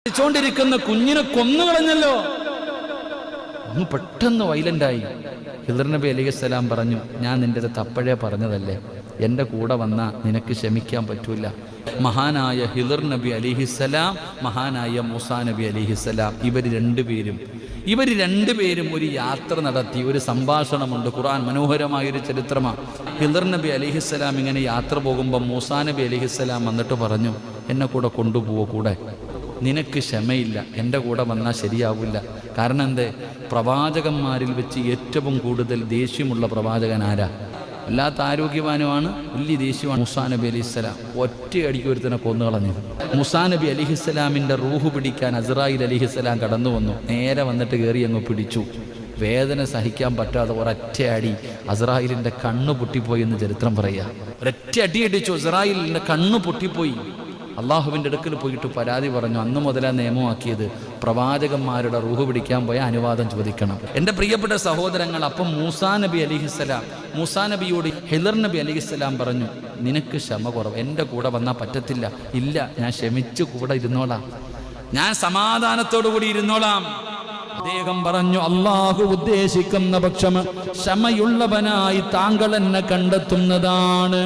ിരിക്കുന്ന കുഞ്ഞിനെ കൊന്നുകളഞ്ഞല്ലോ. ഒന്ന് പെട്ടെന്ന് വൈലന്റായി. ഹിദർ നബി അലൈഹിസ്സലാം പറഞ്ഞു, ഞാൻ നിന്റെ അടുത്ത് അപ്പോഴേ പറഞ്ഞതല്ലേ, എൻ്റെ കൂടെ വന്നാൽ നിനക്ക് ക്ഷമിക്കാൻ പറ്റൂല. മഹാനായ ഹിദർ നബി അലൈഹിസ്സലാം, മഹാനായ മൂസാ നബി അലൈഹിസ്സലാം, ഇവർ രണ്ടുപേരും ഒരു യാത്ര നടത്തി. ഒരു സംഭാഷണമുണ്ട്, ഖുർആൻ മനോഹരമായൊരു ചരിത്രമാണ്. ഹിദർ നബി അലൈഹിസ്സലാം ഇങ്ങനെ യാത്ര പോകുമ്പോൾ മൂസാ നബി അലൈഹിസ്സലാം വന്നിട്ട് പറഞ്ഞു, എന്നെ കൂടെ കൊണ്ടുപോവോ, കൂടെ നിനക്ക് ക്ഷമയില്ല, എൻ്റെ കൂടെ വന്നാൽ ശരിയാവില്ല. കാരണം എന്തേ, പ്രവാചകന്മാരിൽ വെച്ച് ഏറ്റവും കൂടുതൽ ദേഷ്യമുള്ള പ്രവാചകൻ ആരാ? വല്ലാത്ത ആരോഗ്യവാനുമാണ്, വലിയ ദേഷ്യമാണ് മൂസാ നബി അലൈഹിസ്സലാം. ഒറ്റയടിക്ക് ഒരുത്തനെ കൊന്നുകളഞ്ഞു. മൂസാ നബി അലൈഹിസ്സലാമിൻ്റെ റൂഹ് പിടിക്കാൻ അസ്രായീൽ അലൈഹിസ്സലാം കടന്നു വന്നു. നേരെ വന്നിട്ട് കയറി അങ്ങ് പിടിച്ചു. വേദന സഹിക്കാൻ പറ്റാതെ ഒരൊറ്റ അടി അസ്രായീലിൻ്റെ കണ്ണ് പൊട്ടിപ്പോയി എന്ന് ചരിത്രം പറയുക. ഒരൊറ്റ അടി അടിച്ചു, അസ്രായീലിൻ്റെ കണ്ണ് പൊട്ടിപ്പോയി. അള്ളാഹുവിൻ്റെ അടുക്കൽ പോയിട്ട് പരാതി പറഞ്ഞു. അന്ന് മുതലാ നിയമമാക്കിയത്, പ്രവാചകന്മാരുടെ റൂഹ് പിടിക്കാൻ പോയ അനുവാദം ചോദിക്കണം. എൻ്റെ പ്രിയപ്പെട്ട സഹോദരങ്ങൾ, അപ്പം മൂസാ നബി നബിയോട് ഹിദർ നബി അലൈഹിസ്സലാം പറഞ്ഞു, നിനക്ക് ക്ഷമ കുറവ്, എൻ്റെ കൂടെ വന്നാൽ പറ്റത്തില്ല. ഇല്ല, ഞാൻ ക്ഷമിച്ചു കൂടെ ഇരുന്നോളാം, ഞാൻ സമാധാനത്തോടു കൂടി ഇരുന്നോളാം. അദ്ദേഹം പറഞ്ഞു, അള്ളാഹു ഉദ്ദേശിക്കുന്ന പക്ഷം ക്ഷമയുള്ളവനായി താങ്കൾ എന്നെ കണ്ടെത്തുന്നതാണ്.